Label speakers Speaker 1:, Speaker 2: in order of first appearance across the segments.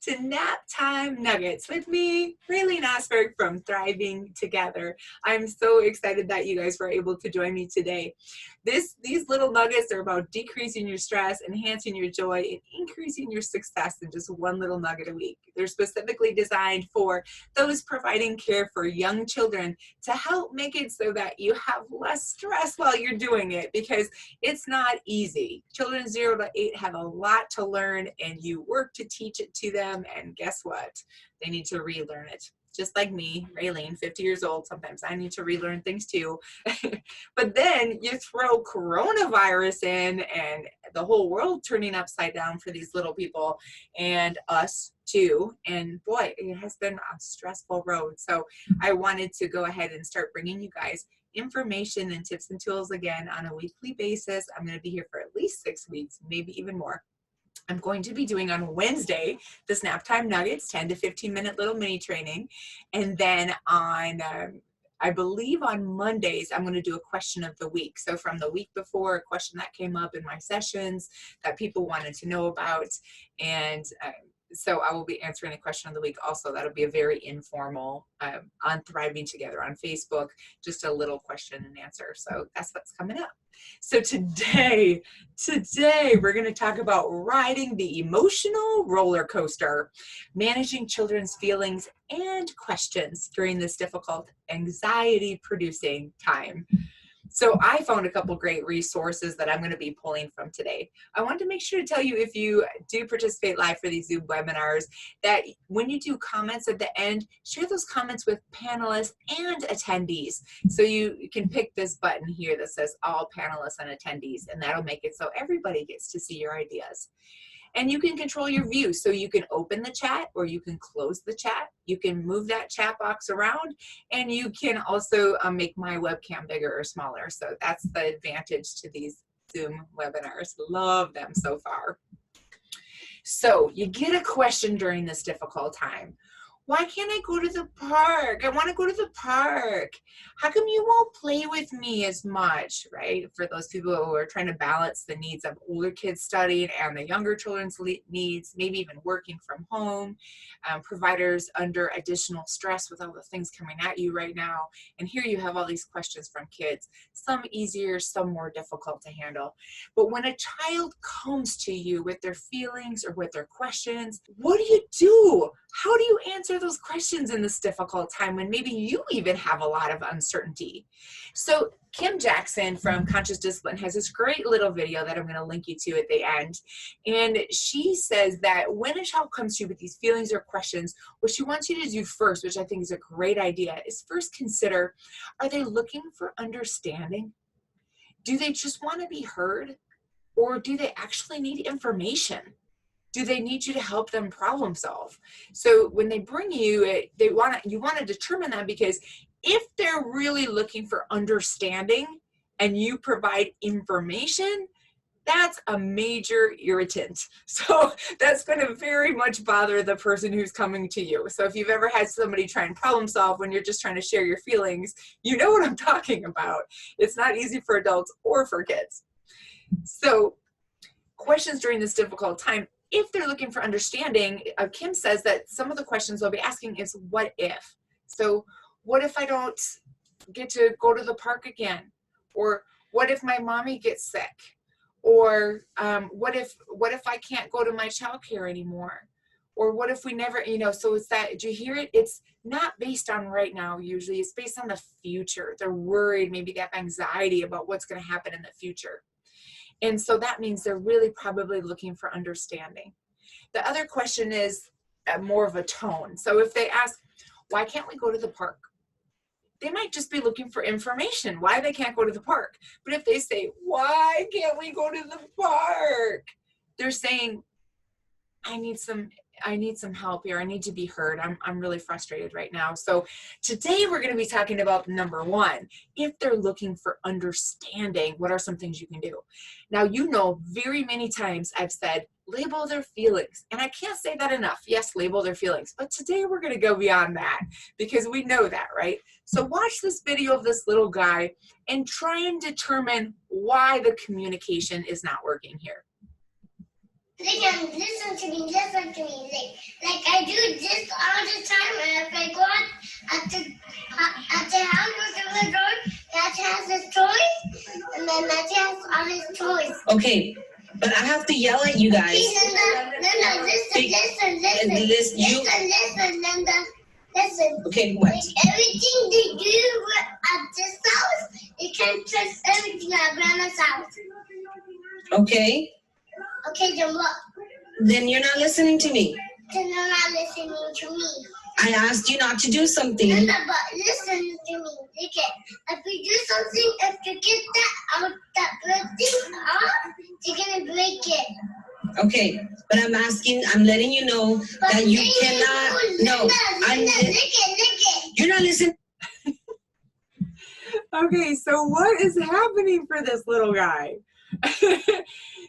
Speaker 1: to Naptime Nuggets with me, Raylene Osberg from Thriving Together. I'm so excited that you guys were able to join me today. These little nuggets are about decreasing your stress, enhancing your joy, and increasing your success in just one little nugget a week. They're specifically designed for those providing care for young children to help make it so that you have less stress while you're doing it, because it's not easy. Children 0 to 8 have a lot to learn, and you work to teach it to them, and guess what? They need to relearn it. Just like me, Raylene, 50 years old, sometimes I need to relearn things too. But then you throw coronavirus in and the whole world turning upside down for these little people and us too. And boy, it has been a stressful road. So I wanted to go ahead and start bringing you guys information and tips and tools again on a weekly basis. I'm going to be here for at least 6 weeks, maybe even more. I'm going to be doing on Wednesday the Naptime Nuggets, 10 to 15 minute little mini training. And then on, I believe on Mondays, I'm going to do a question of the week. So from the week before, a question that came up in my sessions that people wanted to know about. And so I will be answering a question of the week also. That'll be a very informal on Thriving Together on Facebook, just a little question and answer. So that's what's coming up. So today we're going to talk about riding the emotional roller coaster, managing children's feelings and questions during this difficult anxiety-producing time. So I found a couple great resources that I'm going to be pulling from today. I wanted to make sure to tell you, if you do participate live for these Zoom webinars, that when you do comments at the end, share those comments with panelists and attendees. So you can pick this button here that says all panelists and attendees, and that'll make it so everybody gets to see your ideas. And you can control your view, so you can open the chat or you can close the chat. You can move that chat box around, and you can also make my webcam bigger or smaller. So that's the advantage to these Zoom webinars. Love them so far. So you get a question during this difficult time. Why can't I go to the park? I want to go to the park. How come you won't play with me as much, right? For those people who are trying to balance the needs of older kids studying and the younger children's needs, maybe even working from home, providers under additional stress with all the things coming at you right now. And here you have all these questions from kids, some easier, some more difficult to handle. But when a child comes to you with their feelings or with their questions, what do? How do you answer those questions in this difficult time when maybe you even have a lot of uncertainty? So Kim Jackson from Conscious Discipline has this great little video that I'm going to link you to at the end. And she says that when a child comes to you with these feelings or questions, what she wants you to do first, which I think is a great idea, is first consider, are they looking for understanding? Do they just want to be heard? Or do they actually need information? Do they need you to help them problem solve? So when they bring you, you want to determine that, because if they're really looking for understanding and you provide information, that's a major irritant. So that's going to very much bother the person who's coming to you. So if you've ever had somebody try and problem solve when you're just trying to share your feelings, you know what I'm talking about. It's not easy for adults or for kids. So questions during this difficult time, if they're looking for understanding, Kim says that some of the questions they'll be asking is, what if? So what if I don't get to go to the park again? Or what if my mommy gets sick? Or what if I can't go to my childcare anymore? Or what if we never, so it's that, do you hear it? It's not based on right now, usually. It's based on the future. They're worried, maybe they have anxiety about what's going to happen in the future. And so that means they're really probably looking for understanding. The other question is more of a tone. So if they ask, why can't we go to the park? They might just be looking for information, why they can't go to the park. But if they say, why can't we go to the park? They're saying, I need some help here. I need to be heard. I'm really frustrated right now. So today we're going to be talking about number one. If they're looking for understanding, what are some things you can do? Now, very many times I've said, label their feelings. And I can't say that enough. Yes, label their feelings. But today we're going to go beyond that, because we know that, right? So watch this video of this little guy and try and determine why the communication is not working here.
Speaker 2: They can listen to me. Like I do this all the time. And if I go out at the house with the door, Matthew has his toys, and then Matthew has all his toys.
Speaker 3: Okay, but I have to yell at you guys.
Speaker 2: No, listen, Linda. Listen.
Speaker 3: Okay, what?
Speaker 2: Like everything they do at this house, they can't trust everything at Grandma's house.
Speaker 3: Okay.
Speaker 2: Okay, then what?
Speaker 3: Then you're not listening to me.
Speaker 2: Then you're not listening to me.
Speaker 3: I asked you not to do something.
Speaker 2: No, but listen to me. Okay. If we do something, if you get that thing off, you're gonna break it.
Speaker 3: Okay, but I'm letting you know that you cannot. No, you're not listening.
Speaker 1: Okay, so what is happening for this little guy?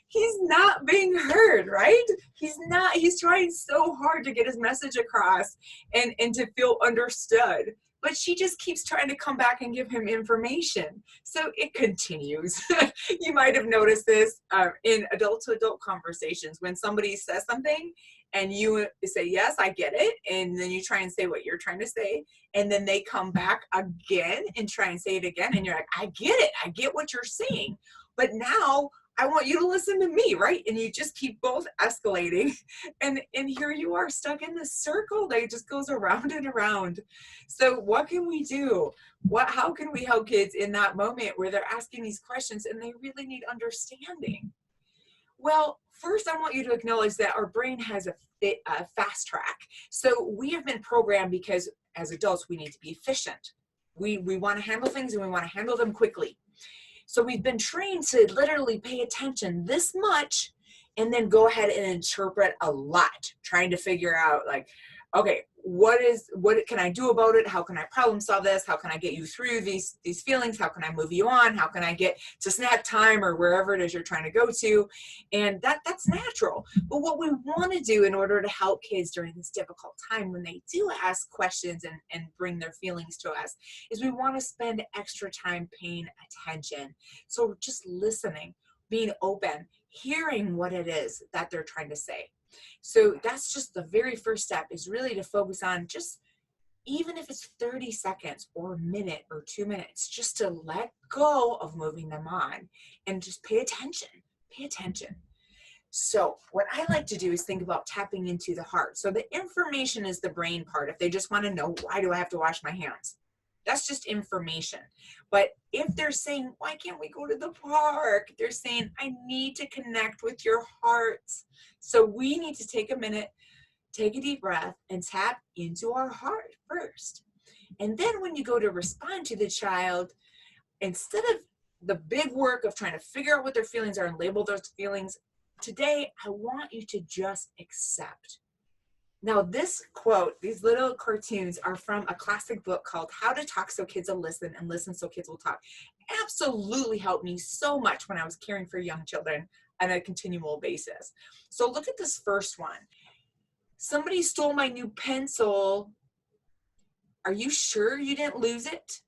Speaker 1: He's not being heard, right? He's trying so hard to get his message across and to feel understood. But she just keeps trying to come back and give him information. So it continues. You might have noticed this in adult-to-adult conversations. When somebody says something and you say, yes, I get it. And then you try and say what you're trying to say. And then they come back again and try and say it again. And you're like, I get it. I get what you're saying. But now I want you to listen to me, right? And you just keep both escalating. And here you are stuck in this circle that just goes around and around. So what can we do? How can we help kids in that moment where they're asking these questions and they really need understanding? Well, first I want you to acknowledge that our brain has a fast track. So we have been programmed because as adults, we need to be efficient. We want to handle things and we want to handle them quickly. So we've been trained to literally pay attention this much and then go ahead and interpret a lot, trying to figure out like, okay, what can I do about it? How can I problem solve this? How can I get you through these feelings? How can I move you on? How can I get to snack time or wherever it is you're trying to go to? And that's natural. But what we want to do in order to help kids during this difficult time when they do ask questions and bring their feelings to us is we want to spend extra time paying attention. So just listening, being open, hearing what it is that they're trying to say. So that's just the very first step, is really to focus on just, even if it's 30 seconds or a minute or 2 minutes, just to let go of moving them on and just pay attention. So what I like to do is think about tapping into the heart. So the information is the brain part. If they just want to know, why do I have to wash my hands? That's just information. But if they're saying, why can't we go to the park? They're saying, I need to connect with your heart. So we need to take a minute, take a deep breath, and tap into our heart first. And then when you go to respond to the child, instead of the big work of trying to figure out what their feelings are and label those feelings, today I want you to just accept. Now this quote, these little cartoons are from a classic book called How to Talk So Kids Will Listen and Listen So Kids Will Talk. Absolutely helped me so much when I was caring for young children on a continual basis. So look at this first one. Somebody stole my new pencil. Are you sure you didn't lose it?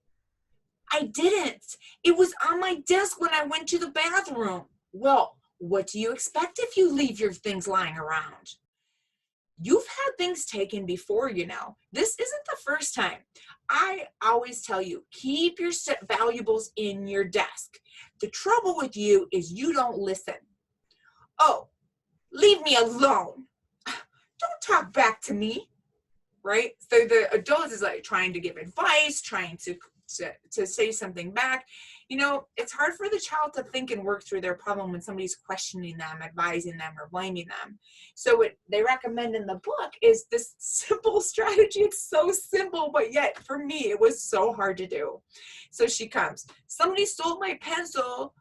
Speaker 1: I didn't. It was on my desk when I went to the bathroom. Well, what do you expect if you leave your things lying around? You've had things taken before, you know. This isn't the first time. I always tell you, keep your valuables in your desk. The trouble with you is you don't listen. Oh, leave me alone. Don't talk back to me, right? So the adult is like trying to give advice, trying to say something back. You know, it's hard for the child to think and work through their problem when somebody's questioning them, advising them, or blaming them. So what they recommend in the book is this simple strategy. It's so simple, but yet for me, it was so hard to do. So she comes, somebody stole my pencil.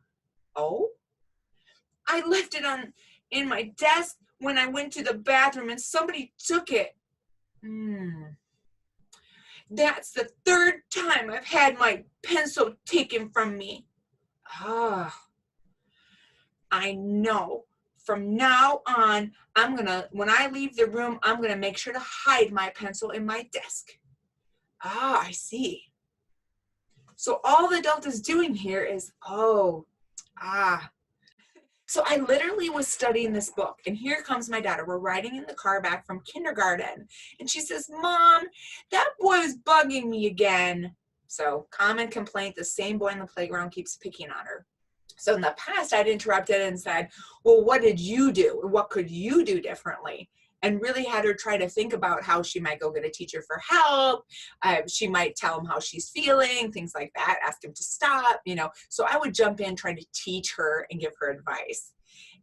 Speaker 1: Oh, I left it in my desk when I went to the bathroom and somebody took it. That's the third time I've had my pencil taken from me. I know. From now on, when I leave the room, I'm gonna make sure to hide my pencil in my desk. I see. So all the adult is doing here is, so I I literally was studying this book, and here comes my daughter. We're riding in the car back from kindergarten, and she says, Mom, that boy is bugging me again. So common complaint, the same boy in the playground keeps picking on her. So in the past, I'd interrupted and said, well, what did you do? What could you do differently? And really had her try to think about how she might go get a teacher for help. She might tell him how she's feeling, things like that, ask him to stop, you know. So I would jump in, trying to teach her and give her advice.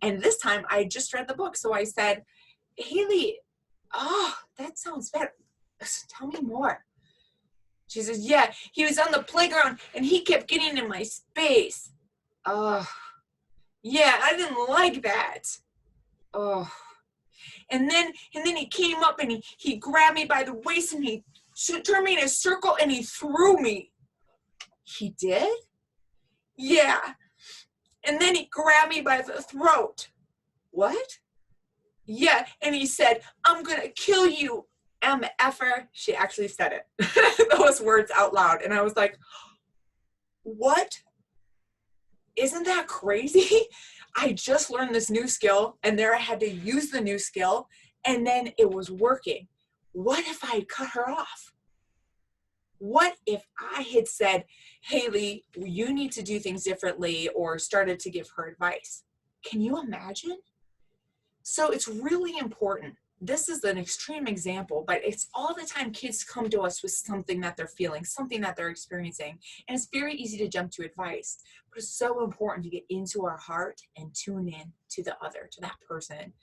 Speaker 1: And this time I just read the book. So I said, Haley, oh, that sounds bad. Tell me more. She says, yeah, he was on the playground and he kept getting in my space. Oh, yeah, I didn't like that. Oh. And then he came up and he grabbed me by the waist and he turned me in a circle and he threw me. He did? Yeah. And then he grabbed me by the throat. What? Yeah, and he said, I'm gonna kill you, MFer. She actually said it, those words out loud. And I was like, what? Isn't that crazy? I just learned this new skill, and there I had to use the new skill, and then it was working. What if I had cut her off? What if I had said, Haley, you need to do things differently, or started to give her advice? Can you imagine? So it's really important. This is an extreme example, but it's all the time kids come to us with something that they're feeling, something that they're experiencing. And it's very easy to jump to advice, but it's so important to get into our heart and tune in to the other, to that person.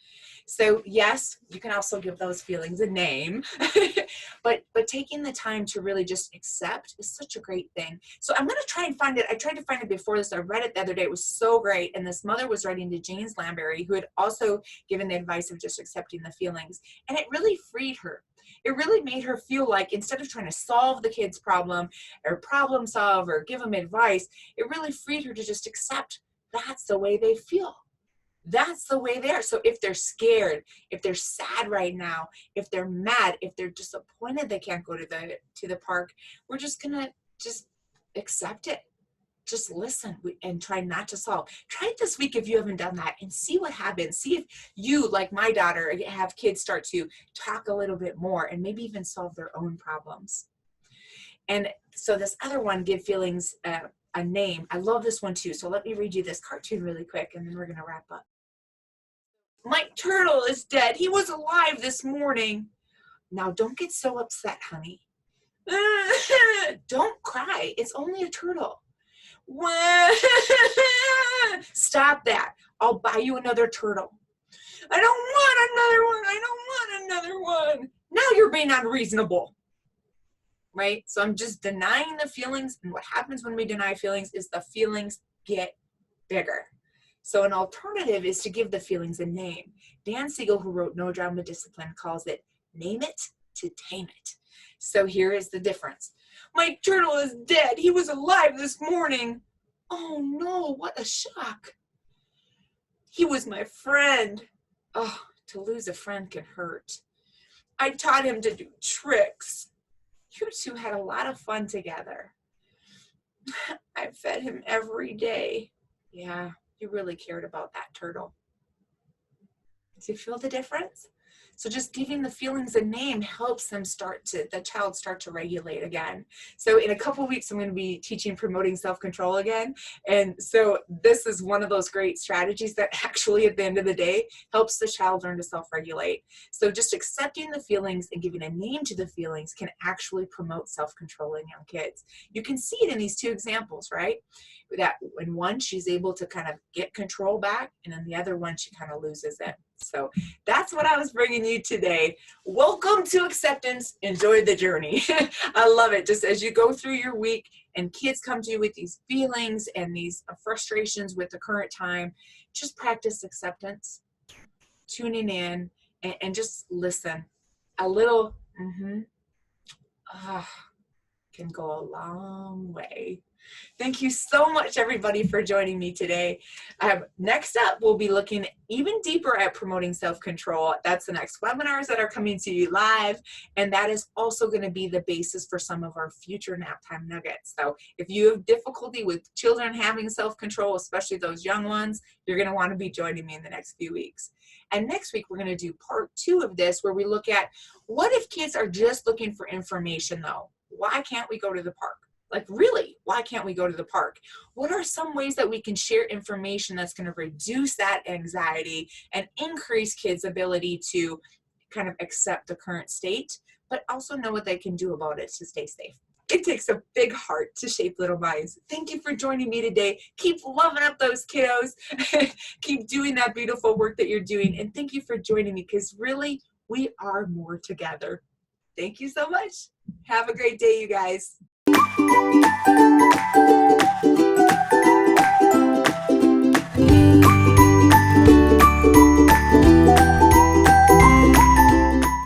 Speaker 1: So yes, you can also give those feelings a name, but taking the time to really just accept is such a great thing. So I'm going to try and find it. I tried to find it before this. I read it the other day. It was so great. And this mother was writing to James Lamberry, who had also given the advice of just accepting the feelings. And it really freed her. It really made her feel like instead of trying to solve the kid's problem or problem solve or give them advice, it really freed her to just accept that's the way they feel. That's the way they are. So if they're scared, if they're sad right now, if they're mad, if they're disappointed they can't go to the park, we're just gonna just accept it. Just listen and try not to solve. Try it this week if you haven't done that and see what happens. See if you, like my daughter, have kids start to talk a little bit more and maybe even solve their own problems. And so this other one, give feelings a name. I love this one too. So let me read you this cartoon really quick and then we're gonna wrap up. My turtle is dead. He was alive this morning. Now don't get so upset, honey. Don't cry. It's only a turtle. Stop that. I'll buy you another turtle. I don't want another one. I don't want another one. Now you're being unreasonable. Right? So I'm just denying the feelings. And what happens when we deny feelings is the feelings get bigger. So an alternative is to give the feelings a name. Dan Siegel, who wrote No Drama Discipline, calls it name it to tame it. So here is the difference. My turtle is dead. He was alive this morning. Oh no, what a shock. He was my friend. Oh, to lose a friend can hurt. I taught him to do tricks. You two had a lot of fun together. I fed him every day. Yeah. You really cared about that turtle. Do you feel the difference? So just giving the feelings a name helps the child start to regulate again. So in a couple of weeks, I'm going to be teaching promoting self-control again. And so this is one of those great strategies that actually at the end of the day helps the child learn to self-regulate. So just accepting the feelings and giving a name to the feelings can actually promote self-control in young kids. You can see it in these two examples, right? That in one, she's able to kind of get control back, and in the other one, she kind of loses it. So that's what I was bringing you today. Welcome to acceptance. Enjoy the journey. I love it. Just as you go through your week and kids come to you with these feelings and these frustrations with the current time, just practice acceptance, tuning in, and just listen. A little can go a long way. Thank you so much, everybody, for joining me today. Next up, we'll be looking even deeper at promoting self-control. That's the next webinars that are coming to you live, and that is also going to be the basis for some of our future Naptime Nuggets. So if you have difficulty with children having self-control, especially those young ones, you're going to want to be joining me in the next few weeks. And next week, we're going to do part 2 of this, where we look at what if kids are just looking for information, though? Why can't we go to the park? Like, really, why can't we go to the park? What are some ways that we can share information that's going to reduce that anxiety and increase kids' ability to kind of accept the current state, but also know what they can do about it to stay safe? It takes a big heart to shape little minds. Thank you for joining me today. Keep loving up those kiddos. Keep doing that beautiful work that you're doing. And thank you for joining me, because really, we are more together. Thank you so much. Have a great day, you guys.